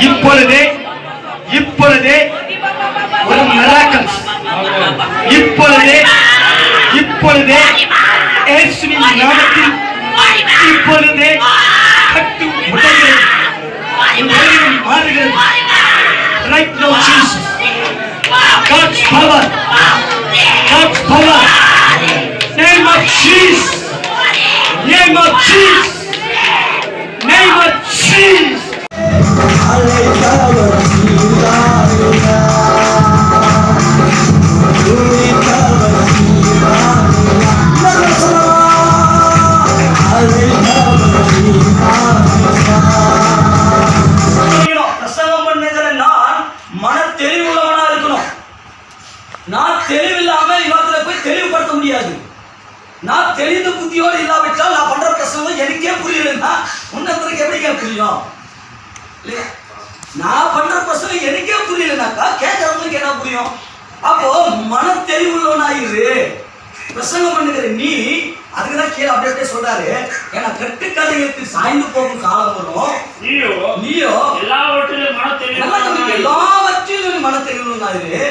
இப்பொழுதே இப்பொழுதே ஒரு மிராக்கிள்ஸ் இப்பொழுதே இப்பொழுதே இயேசுவின் நாமத்தில் இப்பொழுதே கட்டு உடைகிறது, மாறுகிறது. Right now, Jesus. God's power. God's power. Name of Jesus. Name of Jesus. Name of Jesus. நான் தெளிவில்லாம இவத்துல போய் தெளிவுபடுத்த முடியாது. நான் தெளிந்த புத்தியோடு இல்லாவிட்டால் நான் பண்ற பிரசங்கம் எனக்கே புரியலன்னா உன்னதற்கு எப்படிங்க புரியும்? இல்லையா? நான் பண்ற பிரசங்கம் எனக்கே புரியலனாக்கா கேட்கறவங்களுக்கு என்ன புரியும்? அப்போ மன தெளிவுள்ளவனாயிரு. பிரசங்கம் பண்ணுகிற நீ அதுக்குதான் கீழே அப்படியே சொல்றாரு, ஏன்னா கட்டுக்கதைகளுக்கு சாய்ந்து போகும் காலம் வரும். நீயோ எல்லாவற்றிலும் மன தெளிவுள்ளவனாயிரு.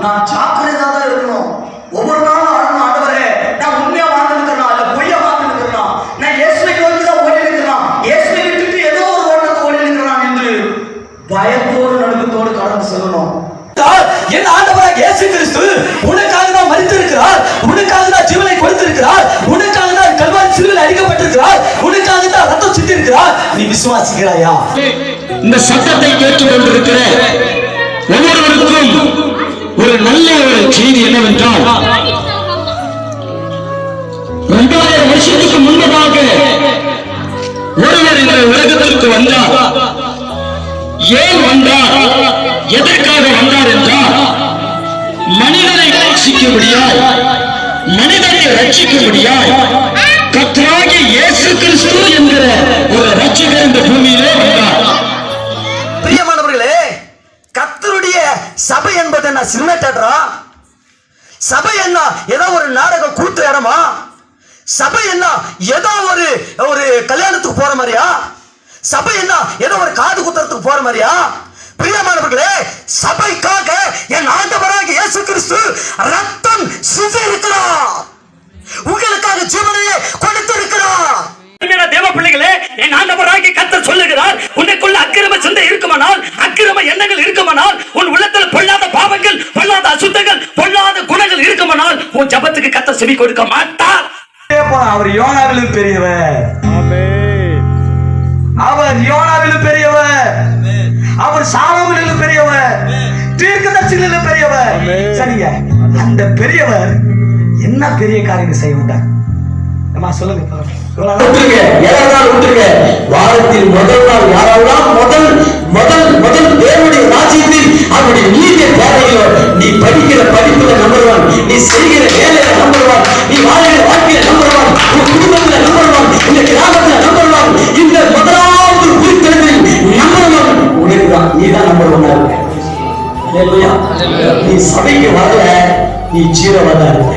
நான் ஜாக்கிரதையா தான் இருக்கணும். ஒவ்வொரு நாளும் ஆடணும், ஆண்டவரே நான் உண்மையா வாழ்ந்துருக்கிறேன் இல்ல பொய்யா வாழ்ந்துருக்கிறேன், நான் இயேசுவை நோக்கி தான் ஓடி இருக்கிறேன், இயேசுவை விட்டுட்டு ஏதோ ஒரு ஓட்டத்தை ஓடி இருக்கிறான் என்று பயத்தோடு நடுக்கத்தோடு கடந்து செல்லணும். என் ஆண்டவராக இயேசு கிறிஸ்து உனக்காக தான் மரித்திருக்கிறார், உனக்காக தான் ஜீவனை கொடுத்திருக்கிறார், உனக்காக தான் கல்வாரி சிலுவையில் அடிக்கப்பட்டிருக்கிறார், உனக்காக தான் ரத்தம் சிந்திருக்கிறார். நீ விசுவாசிக்கிறாயா? இந்த சத்தத்தை கேட்டுக் கொண்டிருக்கிற ஒவ்வொருவருக்கும் ஒரு நல்ல ஒரு செய்தி என்னவென்றால், 2000 வருஷத்துக்கு முன்பதாக ஒருவர் இந்த உலகத்திற்கு வந்தார். ஏன் வந்தார், எதற்காக வந்தார் என்றால், மனிதனை ரட்சிக்கும்படியாய், மனிதனை ரட்சிக்கும்படியாய் கர்த்தராகிய இயேசு கிறிஸ்து என்கிற ஒரு ரட்சகர் இந்த பூமியிலே வந்தார். பிரியமானவர்களே, கர்த்தருடைய சபை என்பது என்ன சினிமா தியேட்டரா? சபை என்ன ஏதோ ஒரு நாடகம் கூத்து இடமா? சபை என்ன ஏதோ ஒரு கல்யாணத்துக்கு போற மாதிரியா? சபை என்ன ஏதோ ஒரு காது குத்துறதுக்கு போற மாதிரியா? பிரியமானவர்களே, சபைக்காக என் ஆண்டவராகிய இயேசு கிறிஸ்து ரத்தம் சிந்தியிருக்கிறார், உங்களுக்காக ஜீவனையே கொடுத்திருக்கிறார். தேவ பிள்ளைகளே, என் ஆண்டவராகிய கர்த்தர் சொல்லுகிறார், உனக்குள்ள அக்கிரம சிந்தை இருக்குமானால், அக்கிரம எண்ணங்கள் இருக்குமானால், உன் உள்ளத்தில் பொல்லாத பாவங்கள், பொல்லாத அசுத்தங்கள், பொல்லாத குணங்கள் இருக்குமானால், உன் ஜபத்துக்கு கர்த்தர் செவி கொடுக்க மாட்டார். போறான். அவர் யோனாவிலும் பெரியவர், அவர் யோனாவிலும் பெரியவர், அவர் சாலமோனிலும் பெரியவர், தீர்க்கதரிசிகளிலும் பெரியவர். சரிங்க, அந்த பெரியவர் என்ன பெரிய காரியம் செய்ய மாட்டார்? சொல்லுங்க. வாரத்தில் முதல் நாள் யாரெல்லாம் முதல் தேவனுடைய ராஜ்யத்தில் அவருடைய நீதியை தேவையோ, நீ படிக்கிற படிப்புல நம்பர் 1, நீ செய்கிற வேலையில நம்பர் 1, நீ வாழ்கிற வாழ்க்கையில நம்பர் 1, உன் குடும்பத்துல நம்பர் 1, இந்த கிராமத்துல நம்பர் 1, இந்த முதலாவது உயிர்த்தெழுதலில் நம்பர் 1 உனக்குதான். நீ தான் நம்பர் 1 இருக்க. நீ சபைக்கு வரல, நீ ஜீரோவா தான் இருக்க.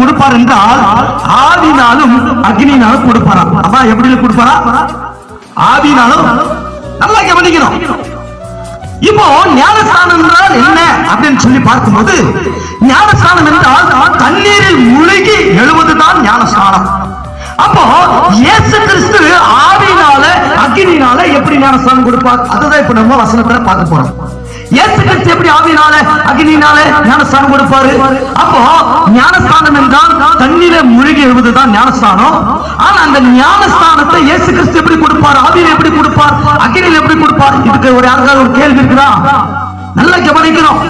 கொடுப்பார் என்றால் ஆவினாலும் அக்னினாலும் கொடுப்பாராம். அப்ப எப்படி கொடுப்பாரா? ஆவினாலும். நல்லா கவனிக்கணும். இப்போ ஞானஸ்தானம் என்றால் என்ன அப்படின்னு சொல்லி பார்க்கும்போது, ஞானஸ்தானம் என்றால் தண்ணீரில் முழுகி எழுவதுதான் ஞானஸ்தானம். அப்போ இயேசு கிறிஸ்து ஆவினால அக்னினால எப்படி ஞானஸ்தானம் கொடுப்பார்? அதுதான் இப்ப நம்ம வசனத்துல பார்க்க போறோம். இயேசு கிறிஸ்து எப்படி ஆவினால அக்னினால ஞானஸ்தானம் கொடுப்பாரு? அப்போ ஞானஸ்தானம் என்றால் தண்ணீர முழுகி எழுவதுதான் ஞானஸ்தானம். ஆனா அந்த ஞானஸ்தானத்தை இயேசு கிறிஸ்து எப்படி கொடுப்பார்? ஆவியில எப்படி கொடுப்பார்? அக்னியில எப்படி கொடுப்பார்? இதுக்கு ஒரு யாருக்காவது ஒரு கேள்வி இருக்குதா? நல்லா கவனிக்கணும்.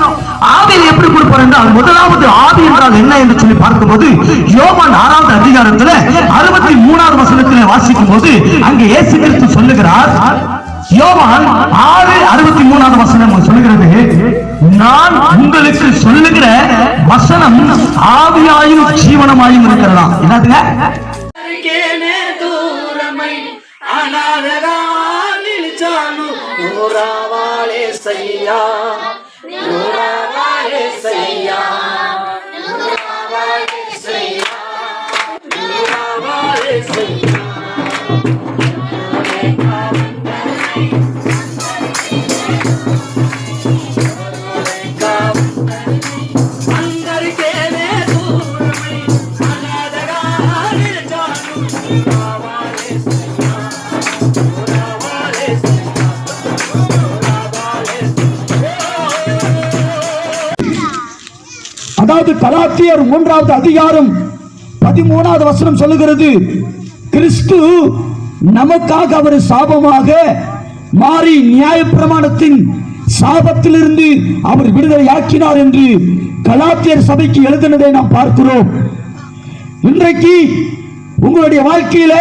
ஆவியில எப்படி கொடுப்பார் என்றால், முதலாவது ஆவி என்றால் என்ன என்று சொல்லி பார்க்கும்போது, யோவான் 6வது அதிகாரத்துல 63வது வசனத்திலே வாசிக்கும் போது அங்கே இயேசு கிறிஸ்து சொல்லுகிறார். யோவான் 6:63வது வசனம் சொல்லுகிறது, நான் உங்களுக்கு சொல்லுகிற வசனம் ஆவியாயும் ஜீவனமாயும் இருக்கிறதா. என்னதுங்க? அதாவது கலாத்தியர் 3வது அதிகாரம் 13வது வசனம் சொல்லுகிறது, கிறிஸ்து நமக்காக அவர் சாபமாக மாறி நியாயப்பிரமாணத்தின் சாபத்திலிருந்து அவர் விடுதலையாக்கினார் என்று கலாத்தியர் சபைக்கு எழுதினதை நாம் பார்க்கிறோம். இன்றைக்கு உங்களுடைய வாழ்க்கையில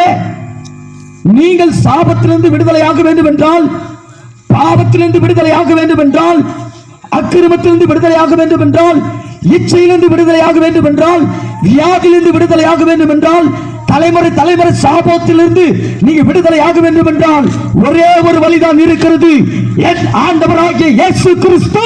நீங்கள் சாபத்திலிருந்து விடுதலையாக வேண்டும் என்றால், பாவத்திலிருந்து விடுதலையாக வேண்டும் என்றால், அக்கிரமத்திலிருந்து விடுதலையாக வேண்டும் என்றால், இச்சையிலிருந்து விடுதலையாக வேண்டும் என்றால், வியாதியிலிருந்து விடுதலையாக வேண்டும் என்றால், தலைமுறை சாபத்திலிருந்து நீங்க விடுதலையாக வேண்டும் என்றால் ஒரே ஒரு வழிதான் இருக்கிறது. என் ஆண்டவராகிய இயேசு கிறிஸ்து